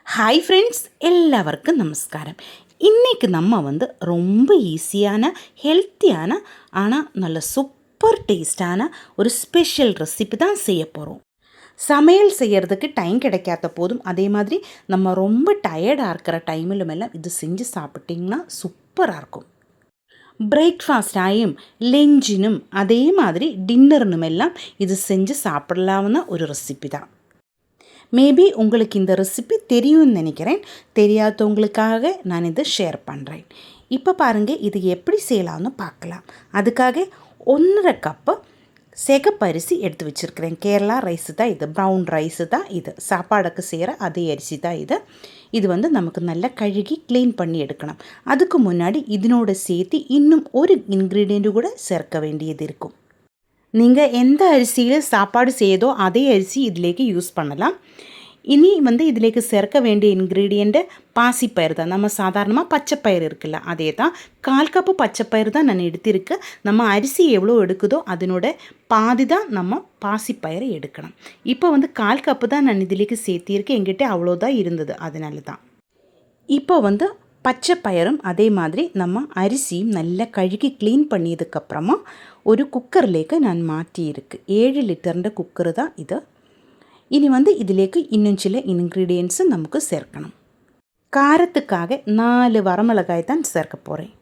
Hi friends, எல்லாருக்கும் நமஸ்காரம். இன்றைக்கி நம்ம ரொம்ப ஈஸியான, ஹெல்த்தியான, ஆனால் நல்ல சூப்பர் டேஸ்டான ஒரு ஸ்பெஷல் ரெசிபி தான் செய்ய போகிறோம். சமையல் செய்கிறதுக்கு டைம் கிடைக்காத போதும், அதே மாதிரி நம்ம ரொம்ப டயர்டாக இருக்கிற டைமிலும் எல்லாம் இது செஞ்சு சாப்பிட்டிங்கன்னா சூப்பராக இருக்கும். பிரேக்ஃபாஸ்டாயும் லஞ்சினும் அதே மாதிரி டின்னர்னும் எல்லாம் இது செஞ்சு சாப்பிடலாம்னு ஒரு ரெசிபி தான். மேபி உங்களுக்கு இந்த ரெசிபி தெரியும்னு நினைக்கிறேன். தெரியாதவங்களுக்காக நான் இதை ஷேர் பண்ணுறேன். இப்போ பாருங்கள், இது எப்படி செய்யலாம்னு பார்க்கலாம். அதுக்காக 1.5 கப்பு சிகப்பரிசி எடுத்து வச்சுருக்கிறேன். கேரளா ரைஸு தான் இது, ப்ரௌன் ரைஸு தான் இது. சாப்பாடுக்கு செய்கிற அதே அரிசி தான் இது. இது நமக்கு நல்லா கழுகி க்ளீன் பண்ணி எடுக்கணும். அதுக்கு முன்னாடி இதனோட சேர்த்து இன்னும் ஒரு இன்க்ரீடியண்ட்டு கூட சேர்க்க வேண்டியது இருக்கும். நீங்கள் எந்த அரிசியில் சாப்பாடு செய்யுதோ அதே அரிசி இதிலேக்கு யூஸ் பண்ணலாம். இனி இதிலேக்கு சேர்க்க வேண்டிய இன்க்ரீடியண்ட்டு பாசிப்பயிறு தான். நம்ம சாதாரணமாக பச்சைப்பயிறு இருக்குல்ல, அதே தான். 1/4 கப்பு பச்சைப்பயிறு தான் நான் எடுத்திருக்கு. நம்ம அரிசி எவ்வளோ எடுக்குதோ அதனோட பாதி தான் நம்ம பாசிப்பயிரை எடுக்கணும். இப்போ 1/4 கப்பு தான் நான் இதிலேக்கு சேர்த்திருக்கேன். என்கிட்ட அவ்வளோதான் இருந்தது, அதனால தான். இப்போ பச்சை பயிரும் அதே மாதிரி நம்ம அரிசியும் நல்லா கழுகி க்ளீன் பண்ணியதுக்கப்புறமா ஒரு குக்கர்லேக்கு நான் மாற்றியிருக்கு. 7 லிட்டர்ன்ற குக்கரு தான் இது. இனி இதிலேக்கு இன்னும் சில இன்க்ரீடியன்ட்ஸு நமக்கு சேர்க்கணும். காரத்துக்காக 4 வரமிளகாய் தான் சேர்க்க போகிறேன்.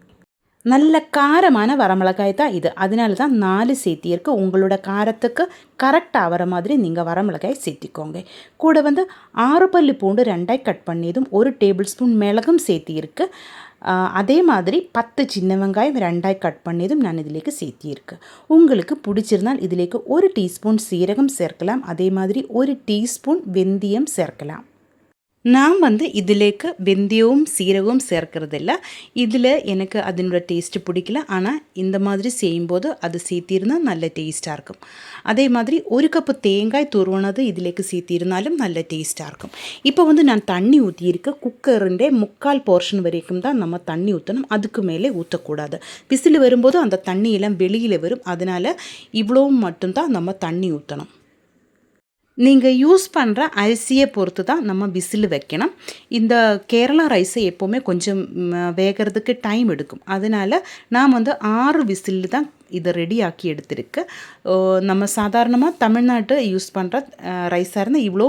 நல்ல காரமான வரமிளகாய் தான் இது, அதனால தான் 4 சேர்த்தியிருக்கு. உங்களோட காரத்துக்கு கரெக்டாக வர மாதிரி நீங்கள் வரமிளகாய் சேர்த்திக்கோங்க. கூட 6 பல்லு பூண்டு 2ஆக கட் பண்ணியதும் 1 டேபிள் ஸ்பூன் மிளகும் சேர்த்தியிருக்கு. அதே மாதிரி 10 சின்ன வெங்காயம் 2ஆக கட் பண்ணியதும் நான் இதிலேக்கு சேர்த்தியிருக்கு. உங்களுக்கு பிடிச்சிருந்தால் இதிலேக்கு 1 டீஸ்பூன் சீரகம் சேர்க்கலாம். அதே மாதிரி 1 டீஸ்பூன் வெந்தயம் சேர்க்கலாம். நான் இதிலேக்கு வெந்தயവും சீரகവും சேர்க்கறதில்ல. இதில் எனக்கு அதனோட டேஸ்ட்டு பிடிக்கல. ஆனால் இந்த மாதிரி செய்யும்போது அது சேர்த்திருந்தால் நல்ல டேஸ்ட்டாக இருக்கும். அதே மாதிரி 1 கப்பு தேங்காய் துருவனது இதிலேக்கு சேர்த்திருந்தாலும் நல்ல டேஸ்ட்டாக இருக்கும். இப்போ நான் தண்ணி ஊற்றியிருக்க குக்கருண்டே 3/4 போர்ஷன் வரைக்கும் தான் நம்ம தண்ணி ஊற்றணும். அதுக்கு மேலே ஊற்றக்கூடாது. விசில் வரும்போது அந்த தண்ணியெல்லாம் வெளியில் வரும். அதனால் இவ்வளோ மட்டும்தான் நம்ம தண்ணி ஊற்றணும். நீங்கள் யூஸ் பண்ணுற அரிசியை பொறுத்து தான் நம்ம விசில் வைக்கணும். இந்த கேரளா ரைஸை எப்போவுமே கொஞ்சம் வேகிறதுக்கு டைம் எடுக்கும். அதனால் நான் 6 விசில் தான் இதை ரெடி ஆக்கி எடுத்திருக்கு. நம்ம சாதாரணமாக தமிழ்நாட்டு யூஸ் பண்ணுற ரைஸாக இருந்தால் இவ்வளோ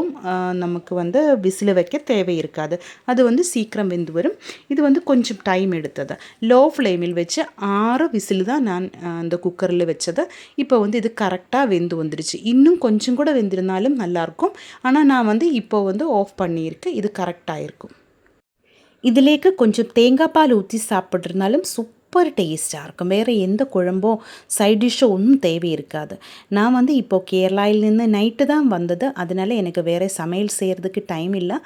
நமக்கு விசில் வைக்க தேவை இருக்காது. அது சீக்கிரம் வெந்து வரும். இது கொஞ்சம் டைம் எடுத்தது. லோ ஃப்ளேமில் வச்சு 6 விசில் தான் நான் அந்த குக்கரில் வச்சது. இப்போ இது கரெக்டாக வெந்து வந்துடுச்சு. இன்னும் கொஞ்சம் கூட வெந்திருந்தாலும் நல்லாயிருக்கும். ஆனால் நான் இப்போ ஆஃப் பண்ணியிருக்கேன். இது கரெக்டாக இருக்கும். இதிலேக்கு கொஞ்சம் தேங்காய் பால் ஊற்றி சாப்பிட்றதுனாலும் சூப்பர் டேஸ்ட்டாக இருக்கும். வேறு எந்த குழம்போ சைட் டிஷ்ஷோ ஒன்றும் தேவை இருக்காது. நான் இப்போது கேரளாவிலேருந்து நைட்டு தான் வந்தது. அதனால் எனக்கு வேறு சமையல் செய்கிறதுக்கு டைம் இல்லை.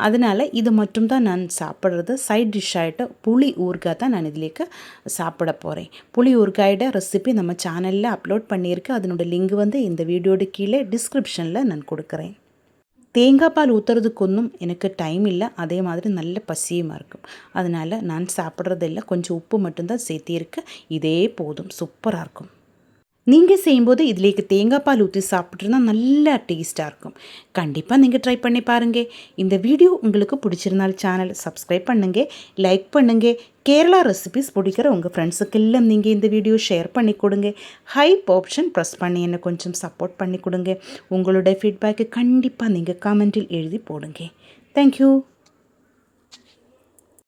அதனால் இது மட்டும்தான் நான் சாப்பிட்றது. சைட் டிஷ் ஆகிட்டு புளி ஊறுகாய் தான் நான் இதிலேக்கு சாப்பிட போகிறேன். புளி ஊறுகாயோட ரெசிபி நம்ம சேனலில் அப்லோட் பண்ணியிருக்கேன். அதனோட லிங்க் இந்த வீடியோட கீழே டிஸ்கிரிப்ஷனில் நான் கொடுக்குறேன். தேங்காய் பால் ஊற்றுறதுக்கு எனக்கு டைம் இல்லை. அதே மாதிரி நல்ல பசியுமா இருக்கும். அதனால் நான் சாப்பிட்றதில்ல. கொஞ்சம் உப்பு மட்டும்தான் சேர்த்திருக்கு. இதே போதும், சூப்பராக இருக்கும். நீங்கள் செய்யும்போது இதிலேக்கு தேங்காய் பால் ஊற்றி சாப்பிட்ருந்தா நல்லா டேஸ்ட்டாக இருக்கும். கண்டிப்பாக நீங்கள் ட்ரை பண்ணி பாருங்கள். இந்த வீடியோ உங்களுக்கு பிடிச்சிருந்தால் சேனல் சப்ஸ்கிரைப் பண்ணுங்கள், லைக் பண்ணுங்கள். கேரளா ரெசிபிஸ் பிடிக்கிற உங்கள் ஃப்ரெண்ட்ஸுக்கு எல்லாம் நீங்கள் இந்த வீடியோ ஷேர் பண்ணி கொடுங்க. ஹைப் ஆப்ஷன் ப்ரெஸ் பண்ணி என்னை கொஞ்சம் சப்போர்ட் பண்ணி கொடுங்க. உங்களுடைய ஃபீட்பேக்கு கண்டிப்பாக நீங்கள் கமெண்ட்டில் எழுதி போடுங்க. தேங்க்யூ.